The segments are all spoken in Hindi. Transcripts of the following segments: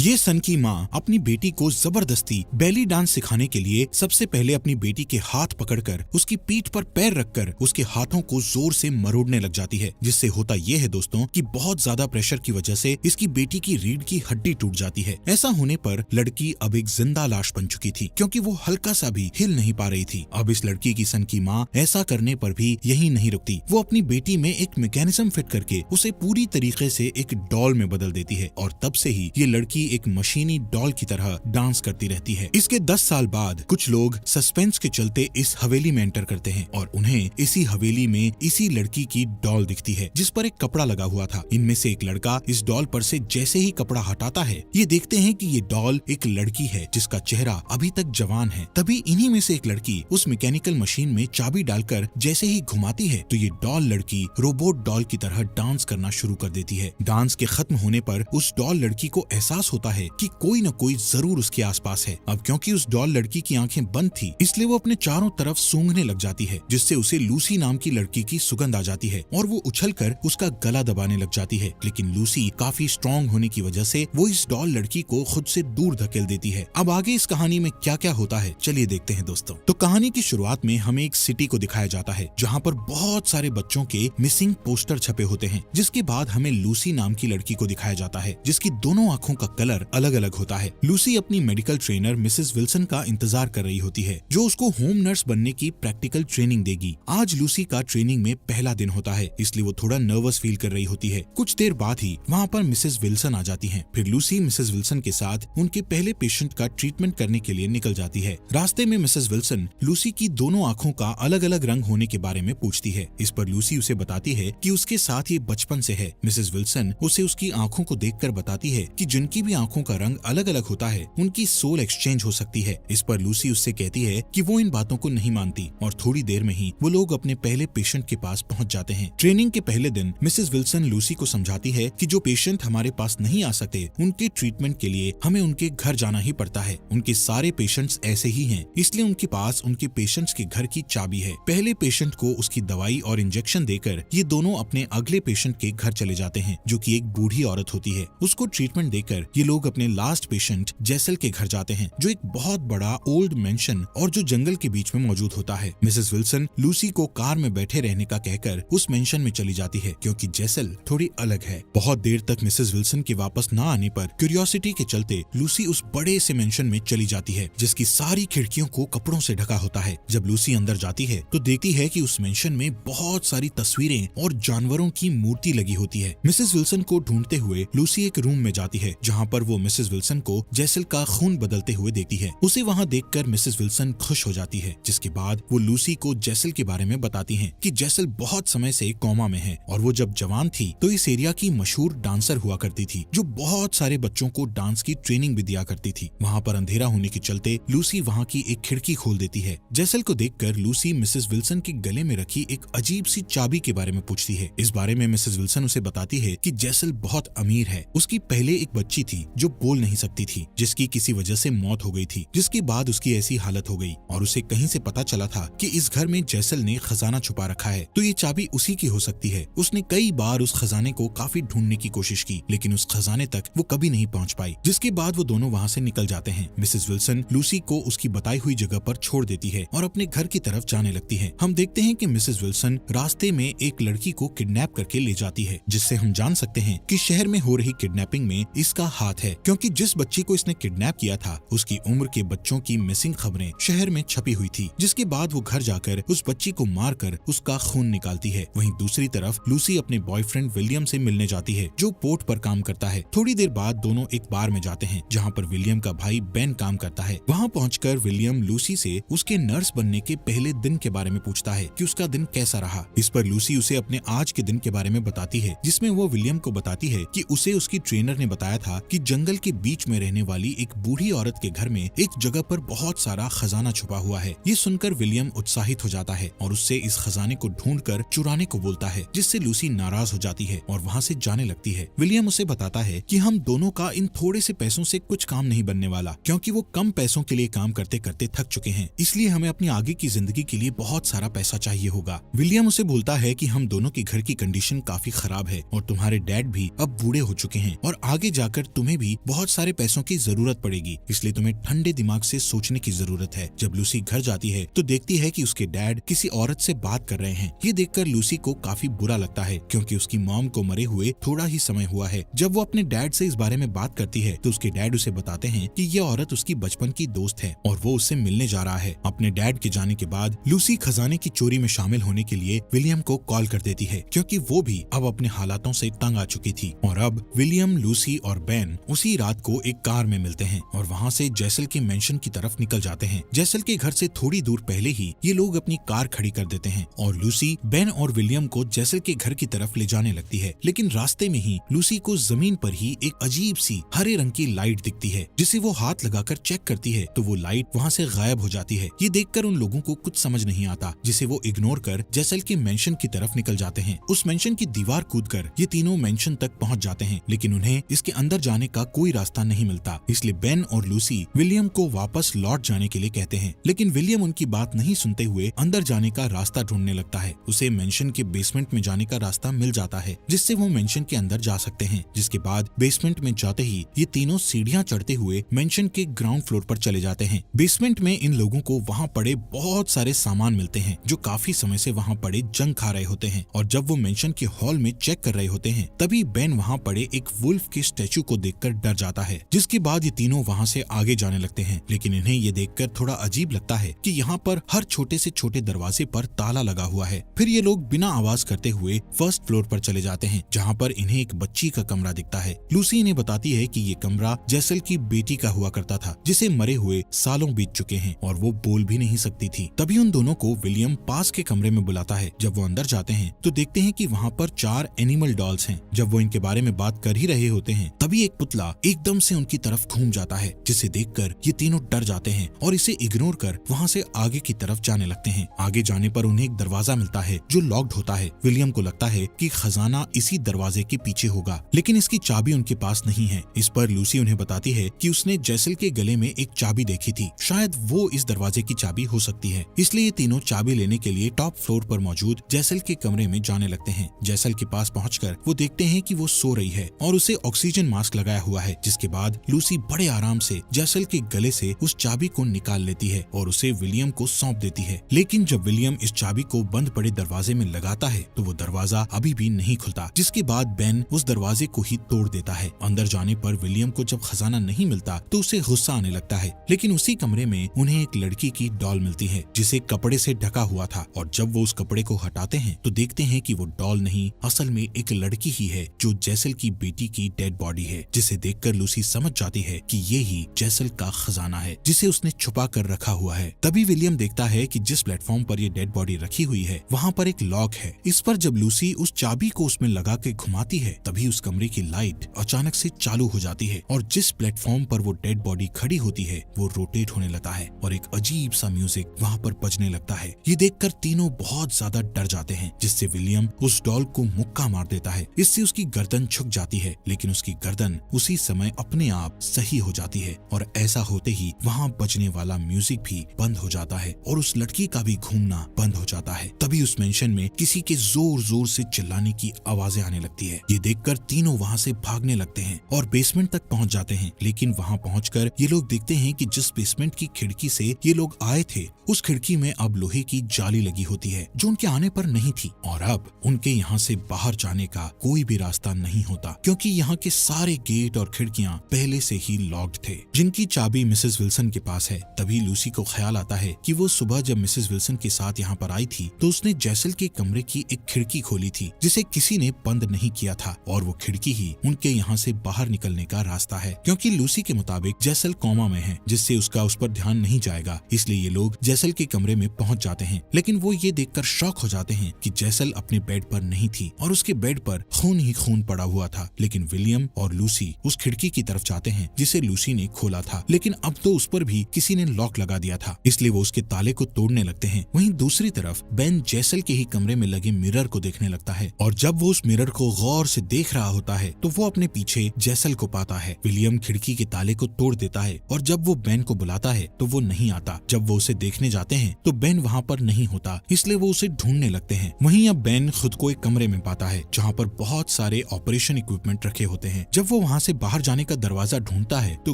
ये सन की माँ अपनी बेटी को जबरदस्ती बेली डांस सिखाने के लिए सबसे पहले अपनी बेटी के हाथ पकड़कर उसकी पीठ पर पैर रखकर उसके हाथों को जोर से मरोड़ने लग जाती है, जिससे होता ये है दोस्तों कि बहुत ज्यादा प्रेशर की वजह से इसकी बेटी की रीढ़ की हड्डी टूट जाती है। ऐसा होने पर लड़की अब एक जिंदा लाश बन चुकी थी, क्योंकि वो हल्का सा भी हिल नहीं पा रही थी। अब इस लड़की की सन की माँ ऐसा करने पर भी यही नहीं रुकती, वो अपनी बेटी में एक मैकेनिज्म फिट करके उसे पूरी तरीके से एक डॉल में बदल देती है और तब से ही ये लड़की एक मशीनी डॉल की तरह डांस करती रहती है। इसके 10 साल बाद कुछ लोग सस्पेंस के चलते इस हवेली में एंटर करते हैं और उन्हें इसी हवेली में इसी लड़की की डॉल दिखती है, जिस पर एक कपड़ा लगा हुआ था। इनमें से एक लड़का इस डॉल पर से जैसे ही कपड़ा हटाता है, ये देखते हैं कि ये डॉल एक लड़की है जिसका चेहरा अभी तक जवान है। तभी इन्हीं में से एक लड़की उस मैकेनिकल मशीन में चाबी डालकर जैसे ही घुमाती है तो ये डॉल लड़की रोबोट डॉल की तरह डांस करना शुरू कर देती है। डांस के खत्म होने पर उस डॉल लड़की को एहसास होता है कि कोई न कोई जरूर उसके आसपास है। अब क्योंकि उस डॉल लड़की की आंखें बंद थी, इसलिए वो अपने चारों तरफ सूंघने लग जाती है, जिससे उसे लूसी नाम की लड़की की सुगंध आ जाती है और वो उछलकर उसका गला दबाने लग जाती है। लेकिन लूसी काफी स्ट्रॉन्ग होने की वजह से वो इस डॉल लड़की को खुद से दूर धकेल देती है। अब आगे इस कहानी में क्या क्या होता है, चलिए देखते हैं दोस्तों। तो कहानी की शुरुआत में हमें एक सिटी को दिखाया जाता है जहाँ पर बहुत सारे बच्चों के मिसिंग पोस्टर छपे होते हैं। जिसके बाद हमें लूसी नाम की लड़की को दिखाया जाता है जिसकी दोनों आंखों का कलर अलग अलग होता है। लूसी अपनी मेडिकल ट्रेनर मिसेस विल्सन का इंतजार कर रही होती है, जो उसको होम नर्स बनने की प्रैक्टिकल ट्रेनिंग देगी। आज लूसी का ट्रेनिंग में पहला दिन होता है, इसलिए वो थोड़ा नर्वस फील कर रही होती है। कुछ देर बाद ही वहाँ पर मिसेस विल्सन आ जाती हैं। फिर लूसी मिसेस विल्सन के साथ उनके पहले पेशेंट का ट्रीटमेंट करने के लिए निकल जाती है। रास्ते में मिसेस विल्सन लूसी की दोनों आंखों का अलग अलग रंग होने के बारे में पूछती है। इस पर लूसी उसे बताती है कि उसके साथ ये बचपन से है। मिसेस विल्सन उसे उसकी आंखों को देखकर बताती है कि जिनकी भी आंखों का रंग अलग अलग होता है उनकी सोल एक्सचेंज हो सकती है। इस पर लूसी उससे कहती है कि वो इन बातों को नहीं मानती और थोड़ी देर में ही वो लोग अपने पहले पेशेंट के पास पहुंच जाते हैं। ट्रेनिंग के पहले दिन मिसेस विल्सन लूसी को समझाती है कि जो पेशेंट हमारे पास नहीं आ सकते उनके ट्रीटमेंट के लिए हमें उनके घर जाना ही पड़ता है। उनके सारे पेशेंट्स ऐसे ही हैं, इसलिए उनके पास उनके पेशेंट्स के घर की चाबी है। पहले पेशेंट को उसकी दवाई और इंजेक्शन देकर ये दोनों अपने अगले पेशेंट के घर चले जाते हैं, जो कि एक बूढ़ी औरत होती है। उसको ट्रीटमेंट देकर ये लोग अपने लास्ट पेशेंट जैसल के घर जाते हैं, जो एक बहुत बड़ा ओल्ड मेंशन और जो जंगल के बीच में मौजूद होता है। मिसेस विल्सन लूसी को कार में बैठे रहने का कहकर उस मेंशन में चली जाती है, क्योंकि जैसल थोड़ी अलग है। बहुत देर तक मिसेस विल्सन के वापस न आने पर क्यूरियोसिटी के चलते लूसी उस बड़े से मेंशन में चली जाती है, जिसकी सारी खिड़कियों को कपड़ों से ढका होता है। जब लूसी अंदर जाती है तो देखती है कि उस मेंशन में बहुत सारी तस्वीरें और जानवरों की मूर्ति लगी होती है। मिसेस विल्सन को ढूंढते हुए लूसी एक रूम में जाती है, जहाँ पर वो मिसेस विल्सन को जैसल का खून बदलते हुए देखती है। उसे वहाँ देखकर मिसेस विल्सन खुश हो जाती है, जिसके बाद वो लूसी को जैसल के बारे में बताती हैं कि जैसल बहुत समय से कोमा में है और वो जब जवान थी तो इस एरिया की मशहूर डांसर हुआ करती थी, जो बहुत सारे बच्चों को डांस की ट्रेनिंग भी दिया करती थी। वहाँ पर अंधेरा होने के चलते लूसी वहाँ की एक खिड़की खोल देती है। जैसल को देखकर लूसी मिसेस विल्सन के गले में रखी एक अजीब सी चाबी के बारे में पूछती है। इस बारे में मिसेस विल्सन उसे बताती है कि जैसल बहुत अमीर है। उसकी पहले एक बच्ची थी जो बोल नहीं सकती थी, जिसकी किसी वजह से मौत हो गई थी, जिसके बाद उसकी ऐसी हालत हो गई और उसे कहीं से पता चला था कि इस घर में जैसल ने खजाना छुपा रखा है, तो ये चाबी उसी की हो सकती है। उसने कई बार उस खजाने को काफी ढूंढने की कोशिश की, लेकिन उस खजाने तक वो कभी नहीं पहुंच पाई, जिसके बाद वो दोनों वहाँ से निकल जाते हैं। मिसेस विल्सन लूसी को उसकी बताई हुई जगह पर छोड़ देती है और अपने घर की तरफ जाने लगती है। हम देखते हैं कि मिसेस विल्सन रास्ते में एक लड़की को किडनैप करके ले जाती है, जिससे हम जान सकते हैं कि शहर में हो रही किडनैपिंग में इसका हाथ है, क्योंकि जिस बच्ची को इसने किडनैप किया था उसकी उम्र के बच्चों की मिसिंग खबरें शहर में छपी हुई थी, जिसके बाद वो घर जाकर उस बच्ची को मारकर उसका खून निकालती है। वहीं दूसरी तरफ लूसी अपने बॉयफ्रेंड विलियम से मिलने जाती है, जो पोर्ट पर काम करता है। थोड़ी देर बाद दोनों एक बार में जाते हैं, जहाँ पर विलियम का भाई बेन काम करता है। वहाँ पहुंचकर विलियम लूसी से उसके नर्स बनने के पहले दिन के बारे में पूछता है कि उसका दिन कैसा रहा। इस पर लूसी उसे अपने आज के दिन के बारे में बताती है, जिसमें वो विलियम को बताती है कि उसे उसकी ट्रेनर ने बताया था कि जंगल के बीच में रहने वाली एक बूढ़ी औरत के घर में एक जगह पर बहुत सारा खजाना छुपा हुआ है। ये सुनकर विलियम उत्साहित हो जाता है और उससे इस खजाने को ढूंढकर चुराने को बोलता है, जिससे लूसी नाराज हो जाती है और वहाँ से जाने लगती है। विलियम उसे बताता है कि हम दोनों का इन थोड़े से पैसों से कुछ काम नहीं बनने वाला, क्योंकि वो कम पैसों के लिए काम करते करते थक चुके हैं, इसलिए हमें अपनी आगे की जिंदगी के लिए बहुत सारा पैसा चाहिए होगा। विलियम उसे बोलता है कि हम दोनों के घर की कंडीशन काफी खराब है और तुम्हारे डैड भी अब बूढ़े हो चुके हैं और आगे जाकर तुम्हें तुम्हें भी बहुत सारे पैसों की जरूरत पड़ेगी, इसलिए तुम्हें ठंडे दिमाग से सोचने की जरूरत है। जब लूसी घर जाती है तो देखती है कि उसके डैड किसी औरत से बात कर रहे हैं। ये देखकर लूसी को काफी बुरा लगता है, क्योंकि उसकी मॉम को मरे हुए थोड़ा ही समय हुआ है। जब वो अपने डैड से इस बारे में बात करती है तो उसके डैड उसे बताते हैं कि ये औरत उसकी बचपन की दोस्त है और वो उससे मिलने जा रहा है। अपने डैड के जाने के बाद लूसी खजाने की चोरी में शामिल होने के लिए विलियम को कॉल कर देती है, क्योंकि वो भी अब अपने हालातों से तंग आ चुकी थी। और अब विलियम, लूसी और बेन उसी रात को एक कार में मिलते हैं और वहाँ से जैसल के मेंशन की तरफ निकल जाते हैं। जैसल के घर से थोड़ी दूर पहले ही ये लोग अपनी कार खड़ी कर देते हैं और लूसी बेन और विलियम को जैसल के घर की तरफ ले जाने लगती है। लेकिन रास्ते में ही लूसी को जमीन पर ही एक अजीब सी हरे रंग की लाइट दिखती है, जिसे वो हाथ लगाकर चेक करती है तो वो लाइट वहाँ से गायब हो जाती है। ये देखकर उन लोगों को कुछ समझ नहीं आता, जिसे वो इग्नोर कर जैसल के मेंशन की तरफ निकल जाते हैं। उस मेंशन की दीवार कूदकर ये तीनों मेंशन तक पहुँच जाते हैं, लेकिन उन्हें इसके अंदर जाने का कोई रास्ता नहीं मिलता। इसलिए बेन और लूसी विलियम को वापस लौट जाने के लिए कहते हैं, लेकिन विलियम उनकी बात नहीं सुनते हुए अंदर जाने का रास्ता ढूंढने लगता है। उसे मेंशन के बेसमेंट में जाने का रास्ता मिल जाता है, जिससे वो मेंशन के अंदर जा सकते हैं। जिसके बाद बेसमेंट में जाते ही ये तीनों सीढ़ियां चढ़ते हुए मेंशन के ग्राउंड फ्लोर पर चले जाते हैं। बेसमेंट में इन लोगों को वहाँ पड़े बहुत सारे सामान मिलते हैं, जो काफी समय से वहाँ पड़े जंग खा रहे होते हैं। और जब वो मेंशन के हॉल में चेक कर रहे होते हैं, तभी बेन वहाँ पड़े एक वुल्फ के स्टैचू को देखकर डर जाता है। जिसके बाद ये तीनों वहाँ से आगे जाने लगते हैं, लेकिन इन्हें ये देखकर थोड़ा अजीब लगता है कि यहाँ पर हर छोटे से छोटे दरवाजे पर ताला लगा हुआ है। फिर ये लोग बिना आवाज करते हुए फर्स्ट फ्लोर पर चले जाते हैं, जहाँ पर इन्हें एक बच्ची का कमरा दिखता है। लूसी इन्हें बताती है कि ये कमरा जैसल की बेटी का हुआ करता था, जिसे मरे हुए सालों बीत चुके हैं और वो बोल भी नहीं सकती थी। तभी उन दोनों को विलियम पास के कमरे में बुलाता है। जब वो अंदर जाते हैं तो देखते हैं कि वहाँ पर 4 एनिमल डॉल्स हैं। जब वो इनके बारे में बात कर ही रहे होते हैं, तभी एक पुतला एकदम से उनकी तरफ घूम जाता है, जिसे देखकर ये तीनों डर जाते हैं और इसे इग्नोर कर वहाँ से आगे की तरफ जाने लगते हैं। आगे जाने पर उन्हें एक दरवाजा मिलता है जो लॉक्ड होता है। विलियम को लगता है कि खजाना इसी दरवाजे के पीछे होगा, लेकिन इसकी चाबी उनके पास नहीं है। इस पर लूसी उन्हें बताती है कि उसने जैसल के गले में एक चाबी देखी थी, शायद वो इस दरवाजे की चाबी हो सकती है। इसलिए ये तीनों चाबी लेने के लिए टॉप फ्लोर पर मौजूद जैसल के कमरे में जाने लगते हैं। जैसल के पास पहुंचकर वो देखते हैं कि वो सो रही है और उसे ऑक्सीजन मास्क लगाया हुआ है। जिसके बाद लूसी बड़े आराम से जैसल के गले से उस चाबी को निकाल लेती है और उसे विलियम को सौंप देती है। लेकिन जब विलियम इस चाबी को बंद पड़े दरवाजे में लगाता है तो वो दरवाजा अभी भी नहीं खुलता। जिसके बाद बेन उस दरवाजे को ही तोड़ देता है। अंदर जाने पर विलियम को जब खजाना नहीं मिलता तो उसे गुस्सा आने लगता है, लेकिन उसी कमरे में उन्हें एक लड़की की डॉल मिलती है, जिसे कपड़े से ढका हुआ था। और जब वो उस कपड़े को हटाते हैं तो देखते हैं कि वो डॉल नहीं, असल में एक लड़की ही है, जो जैसल की बेटी की डेड बॉडी है। जिसे देखकर लूसी समझ जाती है कि ये ही जैसल का खजाना है, जिसे उसने छुपा कर रखा हुआ है। तभी विलियम देखता है कि जिस प्लेटफॉर्म पर ये डेड बॉडी रखी हुई है, वहाँ पर एक लॉक है। इस पर जब लूसी उस चाबी को उसमें लगा के घुमाती है, तभी उस कमरे की लाइट अचानक से चालू हो जाती है और जिस प्लेटफॉर्म पर वो डेड बॉडी खड़ी होती है, वो रोटेट होने लगता है और एक अजीब सा म्यूजिक वहाँ पर बजने लगता है। ये देखकर तीनों बहुत ज्यादा डर जाते हैं, जिससे विलियम उस डॉल को मुक्का मार देता है। इससे उसकी गर्दन झुक जाती है, लेकिन उसकी गर्दन उसी समय अपने आप सही हो जाती है और ऐसा होते ही वहाँ बजने वाला म्यूजिक भी बंद हो जाता है और उस लड़की का भी घूमना बंद हो जाता है। तभी उस मेंशन में किसी के जोर जोर से चिल्लाने की आवाजें आने लगती है। ये देखकर तीनों वहाँ से भागने लगते हैं और बेसमेंट तक पहुँच जाते हैं। लेकिन वहाँ पहुँचकर ये लोग देखते हैं कि जिस बेसमेंट की खिड़की से ये लोग आए थे, उस खिड़की में अब लोहे की जाली लगी होती है, जो उनके आने पर नहीं थी। और अब उनके यहाँ से बाहर जाने का कोई भी रास्ता नहीं होता, क्योंकि यहाँ के सारे गेट और खिड़कियाँ पहले से ही लॉक्ड थे, जिनकी चाबी मिसेस विल्सन के पास है। तभी लूसी को ख्याल आता है कि वो सुबह जब मिसेस विल्सन के साथ यहाँ पर आई थी, तो उसने जैसल के कमरे की एक खिड़की खोली थी, जिसे किसी ने बंद नहीं किया था, और वो खिड़की ही उनके यहाँ से बाहर निकलने का रास्ता है। क्योंकि लूसी के मुताबिक जैसल कोमा में है, जिससे उसका उस पर ध्यान नहीं जाएगा, इसलिए ये लोग जैसल के कमरे में पहुंच जाते हैं। लेकिन वो ये देखकर शॉक हो जाते हैं कि जैसल अपने बेड पर नहीं थी और उसके बेड पर खून ही खून पड़ा हुआ था। लेकिन विलियम और लूसी उस खिड़की की तरफ जाते हैं जिसे लूसी ने खोला था, लेकिन अब तो उस पर भी किसी ने लॉक लगा दिया था, इसलिए वो उसके ताले को तोड़ने लगते हैं। वहीं दूसरी तरफ बेन जैसल के ही कमरे में लगे मिरर को देखने लगता है, और जब वो उस मिरर को गौर से देख रहा होता है तो वो अपने पीछे जैसल को पाता है। विलियम खिड़की के ताले को तोड़ देता है और जब वो बेन को बुलाता है तो वो नहीं आता। जब वो उसे देखने जाते हैं तो बेन वहाँ पर नहीं होता, इसलिए वो उसे ढूंढने लगते हैं। वहीं अब बेन खुद को एक कमरे में पाता है जहाँ पर बहुत सारे ऑपरेशन इक्विपमेंट रखे होते हैं। जब वो वहाँ से बाहर जाने का दरवाजा ढूंढता है तो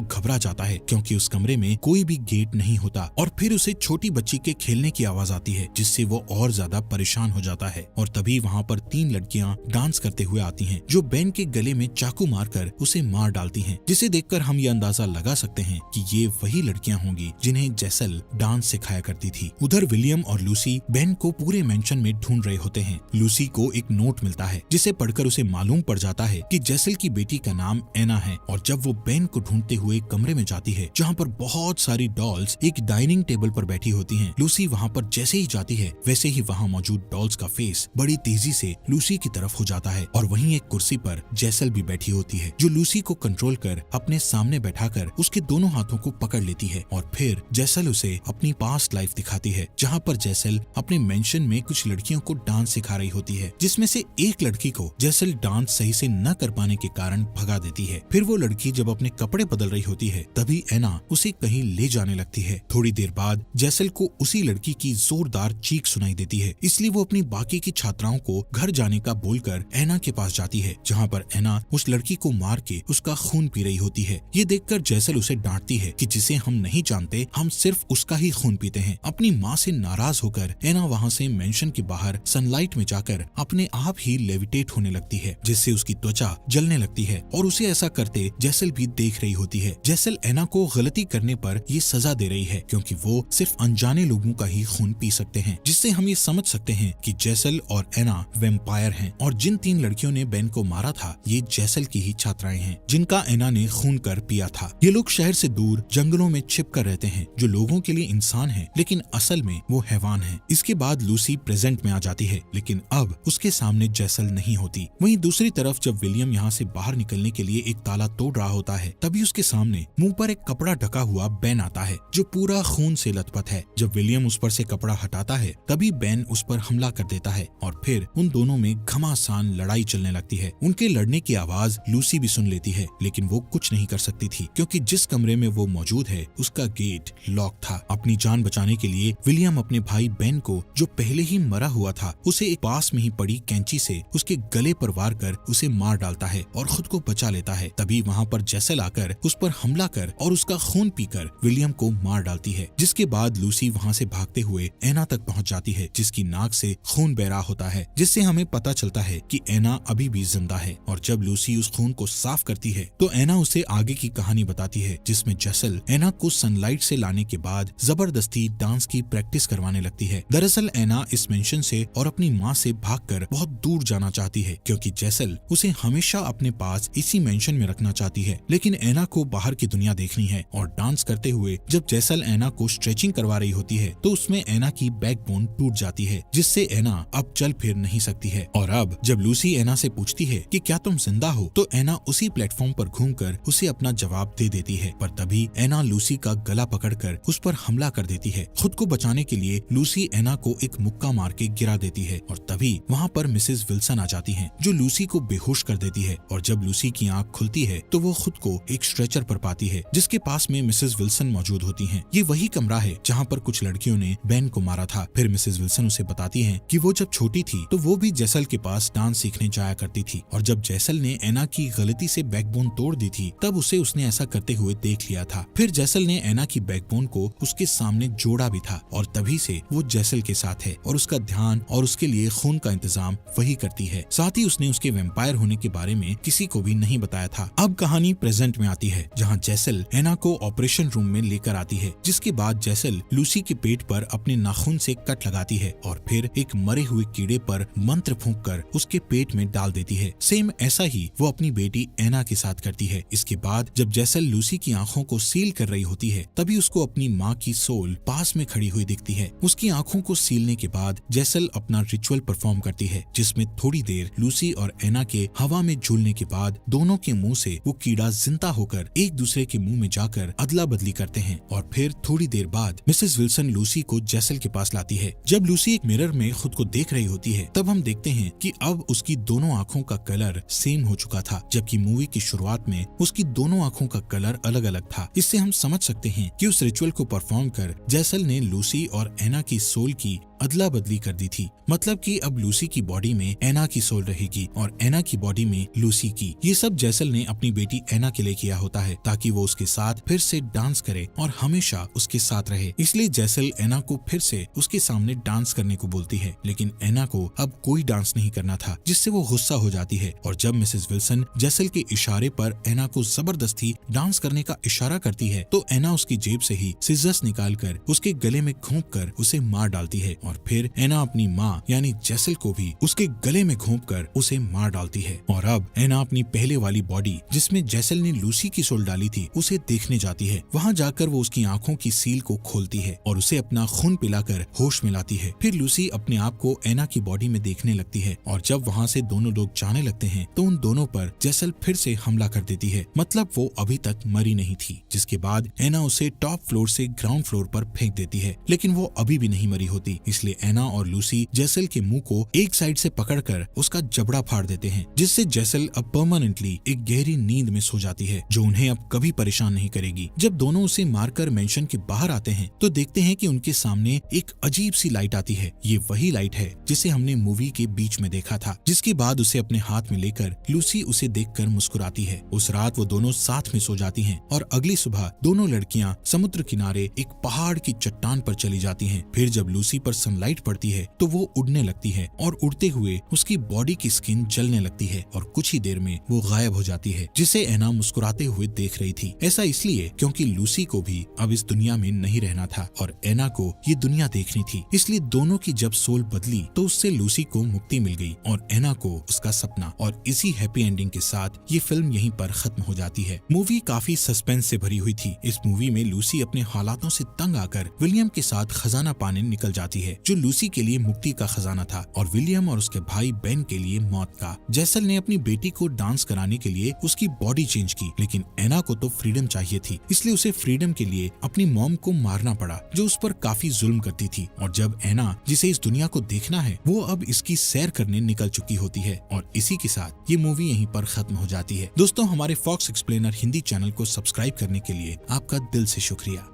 घबरा जाता है क्योंकि उस कमरे में कोई भी गेट नहीं होता और फिर उसे छोटी बच्ची के खेलने की आवाज आती है जिससे वो और ज्यादा परेशान हो जाता है। और तभी वहाँ पर 3 लड़कियाँ डांस करते हुए आती हैं जो बेन के गले में चाकू मारकर उसे मार डालती हैं, जिसे देखकर हम ये अंदाजा लगा सकते हैं कि ये वही लड़कियाँ होंगी जिन्हें जेसल डांस सिखाया करती थी। उधर विलियम और लूसी बेन को पूरे मेंशन में ढूंढ रहे होते हैं। लूसी को एक नोट मिलता है जिसे पढ़कर उसे मालूम पड़ जाता है कि जेसल की बेटी का नाम एना है। और जब वो बेन को ढूंढते हुए कमरे में जाती है जहाँ पर बहुत सारी डॉल्स एक डाइनिंग टेबल पर बैठी होती हैं, लूसी वहाँ पर जैसे ही जाती है वैसे ही वहाँ मौजूद डॉल्स का फेस बड़ी तेजी से लूसी की तरफ हो जाता है और वहीं एक कुर्सी पर जेसल भी बैठी होती है जो लूसी को कंट्रोल कर अपने सामने बैठाकर उसके दोनों हाथों को पकड़ लेती है। और फिर जेसल उसे अपनी पास्ट लाइफ दिखाती है जहाँ पर जेसल अपने मेंशन में कुछ लड़कियों को डांस सिखा रही होती है, जिसमें से एक लड़की को जेसल डांस सही से न कर पाने के कारण भगा देती है। फिर वो लड़की जब अपने कपड़े बदल रही होती है तभी एना उसे कहीं ले जाने लगती है। थोड़ी देर बाद जेसल को उसी लड़की की जोरदार चीख सुनाई देती है, इसलिए वो अपनी बाकी की छात्राओं को घर जाने का बोलकर एना के पास जाती है जहाँ पर एना उस लड़की को मार के उसका खून पी रही होती है। ये देखकर जेसल उसे डांटती है कि जिसे हम नहीं जानते हम सिर्फ उसका ही खून पीते हैं। अपनी माँ से नाराज होकर एना वहाँ से मेंशन के बाहर सनलाइट में जाकर अपने आप ही लेविटेट होने लगती है जिससे उसकी त्वचा जलने लगती है और उसे ऐसा करते जेसल भी देख रही होती है। जेसल एना को गलती करने पर ये सजा दे रही है क्योंकि वो सिर्फ अनजाने लोगों का ही खून पी सकते हैं, जिससे हम ये समझ सकते हैं कि जेसल और एना वेम्पायर हैं और जिन 3 लड़कियों ने बेन को मारा था ये जेसल की ही छात्राएं हैं जिनका एना ने खून कर पिया था। ये लोग शहर से दूर जंगलों में छिप कर रहते हैं जो लोगों के लिए इंसान है लेकिन असल में वो हैवान है। इसके बाद लूसी प्रेजेंट में आ जाती है लेकिन अब उसके सामने जेसल नहीं होती। वहीं दूसरी तरफ जब विलियम यहाँ से बाहर निकलने के लिए एक ताला तोड़ रहा होता है तभी उसके सामने मुंह पर एक कपड़ा ढका हुआ बेन आता है जो पूरा खून से लथपथ है। जब विलियम उस पर से कपड़ा हटाता है तभी बेन उस पर हमला कर देता है और फिर उन दोनों में घमासान लड़ाई चलने लगती है। उनके लड़ने की आवाज लूसी भी सुन लेती है लेकिन वो कुछ नहीं कर सकती थी क्योंकि जिस कमरे में वो मौजूद है उसका गेट लॉक था। अपनी जान बचाने के लिए विलियम अपने भाई बेन को जो पहले ही मरा हुआ था उसे एक पास में ही पड़ी कैंची से उसके गले पर वार कर उसे मार डालता है और खुद को बचा लेता है। तभी वहाँ पर जेसल आकर उस पर हमला कर और उसका खून पीकर विलियम को मार डालती है, जिसके बाद लूसी वहाँ से भागते हुए एना तक पहुँच जाती है जिसकी नाक से खून बह रहा होता है, जिससे हमें पता चलता है कि एना अभी भी जिंदा है। और जब लूसी उस खून को साफ करती है तो एना उसे आगे की कहानी बताती है जिसमें जेसल एना को सनलाइट से लाने के बाद जबरदस्ती डांस की प्रैक्टिस करवाने लगती है। दरअसल एना इस मेंशन से और अपनी माँ से भागकर बहुत दूर जाना चाहती है क्योंकि जेसल उसे हमेशा अपने पास इसी मेंशन में रखना चाहती है, लेकिन एना को बाहर की दुनिया देखनी है। और डांस करते हुए जब जेसल एना को स्ट्रेचिंग करवा रही होती है तो उसमें एना की बैकबोन टूट जाती है जिससे एना अब चल फिर नहीं सकती है। और अब जब लूसी एना से पूछती है कि क्या तुम जिंदा हो तो एना उसी प्लेटफॉर्म पर घूमकर उसे अपना जवाब दे देती है। पर तभी एना लूसी का गला पकड़कर उस पर हमला कर देती है। खुद को बचाने के लिए लूसी एना को एक मुक्का मार के गिरा देती है और तभी वहाँ पर मिसेस विल्सन आ जाती हैं जो लूसी को बेहोश कर देती है। और जब लूसी की आंख खुलती है तो वो खुद को एक स्ट्रेचर पर पाती है जिसके पास में मिसेस विल्सन मौजूद होती हैं। ये वही कमरा है जहाँ पर कुछ लड़कियों ने बेन को मारा था। फिर मिसेस विल्सन उसे बताती हैं कि वो जब छोटी थी तो वो भी जेसल के पास डांस सीखने जाया करती थी और जब जेसल ने एना की गलती से बैकबोन तोड़ दी थी तब उसे उसने ऐसा करते हुए देख लिया था। फिर जेसल ने एना की बैकबोन को उसके सामने जोड़ा भी था और तभी से वो जेसल के साथ है और उसका ध्यान और उसके लिए खून का इंतजाम वही करती है। साथ ही उसने उसके वेम्पायर होने के बारे में किसी को भी नहीं बताया था। अब कहानी प्रेजेंट में आती है जहाँ जेसल एना को ऑपरेशन रूम में लेकर आती है, जिसके बाद जेसल लूसी के पेट पर अपने नाखून से कट लगाती है और फिर एक मरे हुए कीड़े पर मंत्र फूंक कर उसके पेट में डाल देती है। सेम ऐसा ही वो अपनी बेटी एना के साथ करती है। इसके बाद जब जेसल लूसी की आंखों को सील कर रही होती है तभी उसको अपनी माँ की सोल पास में खड़ी हुई दिखती है। उसकी आंखों को सीलने के बाद जेसल अपना रिचुअल परफॉर्म करती है जिसमें थोड़ी देर लूसी और एना के हवा में झूलने के बाद दोनों के मुंह से वो कीड़ा जिंदा होकर एक दूसरे के मुंह में जाकर अदला बदली करते हैं। और फिर थोड़ी देर बाद मिसेस विल्सन लूसी को जेसल के पास लाती है। जब लूसी एक मिरर में खुद को देख रही होती है तब हम देखते हैं कि अब उसकी दोनों आंखों का कलर सेम हो चुका था, जबकि मूवी की शुरुआत में उसकी दोनों आंखों का कलर अलग अलग था। इससे हम समझ सकते हैं कि उस रिचुअल को परफॉर्म कर जेसल ने लूसी और एना की सोल की अदला बदली कर दी थी। मतलब कि अब लूसी की बॉडी में एना की सोल रहेगी और एना की बॉडी में लूसी की। ये सब जैसल ने अपनी बेटी एना के लिए किया होता है ताकि वो उसके साथ फिर से डांस करे और हमेशा उसके साथ रहे। इसलिए जैसल एना को फिर से उसके सामने डांस करने को बोलती है, लेकिन एना को अब कोई डांस नहीं करना था, जिससे वो गुस्सा हो जाती है। और जब मिसेस विल्सन जैसल के इशारे पर एना को जबरदस्ती डांस करने का इशारा करती है तो एना उसकी जेब से ही सिजर्स निकालकर उसके गले में घोंपकर उसे मार डालती है और फिर एना अपनी माँ यानी जैसल को भी उसके गले में घोंपकर उसे मार डालती है। और अब एना अपनी पहले वाली बॉडी जिसमें जैसल ने लूसी की सोल डाली थी उसे देखने जाती है। वहाँ जाकर वो उसकी आंखों की सील को खोलती है और उसे अपना खून पिलाकर होश में लाती है। फिर लूसी अपने आप को एना की बॉडी में देखने लगती है और जब वहाँ से दोनों लोग जाने लगते हैं तो उन दोनों पर जैसल फिर से हमला कर देती है। मतलब वो अभी तक मरी नहीं थी। जिसके बाद एना उसे टॉप फ्लोर से ग्राउंड फ्लोर पर फेंक देती है, लेकिन वो अभी भी नहीं मरी होती। इसलिए एना और लूसी जैसल के मुंह को एक साइड से पकड़कर उसका जबड़ा फाड़ देते हैं, जिससे जैसल अब परमानेंटली एक गहरी नींद में सो जाती है जो उन्हें अब कभी परेशान नहीं करेगी। जब दोनों उसे मारकर मेंशन के बाहर आते हैं तो देखते हैं कि उनके सामने एक अजीब सी लाइट आती है। ये वही लाइट है जिसे हमने मूवी के बीच में देखा था। जिसके बाद उसे अपने हाथ में लेकर लूसी उसे देखकर मुस्कुराती है। उस रात वो दोनों साथ में सो जाती हैं और अगली सुबह दोनों लड़कियां समुद्र किनारे एक पहाड़ की चट्टान पर चली जाती हैं। फिर जब लूसी पर सनलाइट पड़ती है तो वो उड़ने लगती है और उड़ते हुए उसकी बॉडी की स्किन जलने लगती है और कुछ ही देर में वो गायब हो जाती है, जिसे एना मुस्कुराते हुए देख रही थी। ऐसा इसलिए क्योंकि लूसी को भी अब इस दुनिया में नहीं रहना था और एना को ये दुनिया देखनी थी। इसलिए दोनों की जब सोल बदली तो उससे लूसी को मुक्ति मिल गई और एना को उसका सपना। और इसी हैप्पी एंडिंग के साथ ये फिल्म यहीं पर खत्म हो जाती है। मूवी काफी सस्पेंस से भरी हुई थी। इस मूवी में लूसी अपने हालातों से तंग आकर विलियम के साथ खजाना पाने निकल जाती है, जो लूसी के लिए मुक्ति का खजाना था और विलियम और उसके भाई बेन के लिए मौत का। जैसल ने अपनी बेटी को डांस कराने के लिए उसकी बॉडी चेंज की, लेकिन एना को तो फ्रीडम चाहिए थी, इसलिए उसे फ्रीडम के लिए अपनी मॉम को मारना पड़ा, जो उस पर काफी जुल्म करती थी। और जब एना, जिसे इस दुनिया को देखना है, वो अब इसकी सैर करने निकल चुकी होती है। और इसी के साथ ये मूवी यहीं पर खत्म हो जाती है। दोस्तों, हमारे फॉक्स एक्सप्लेनर हिंदी चैनल को सब्सक्राइब करने के लिए आपका दिल से शुक्रिया।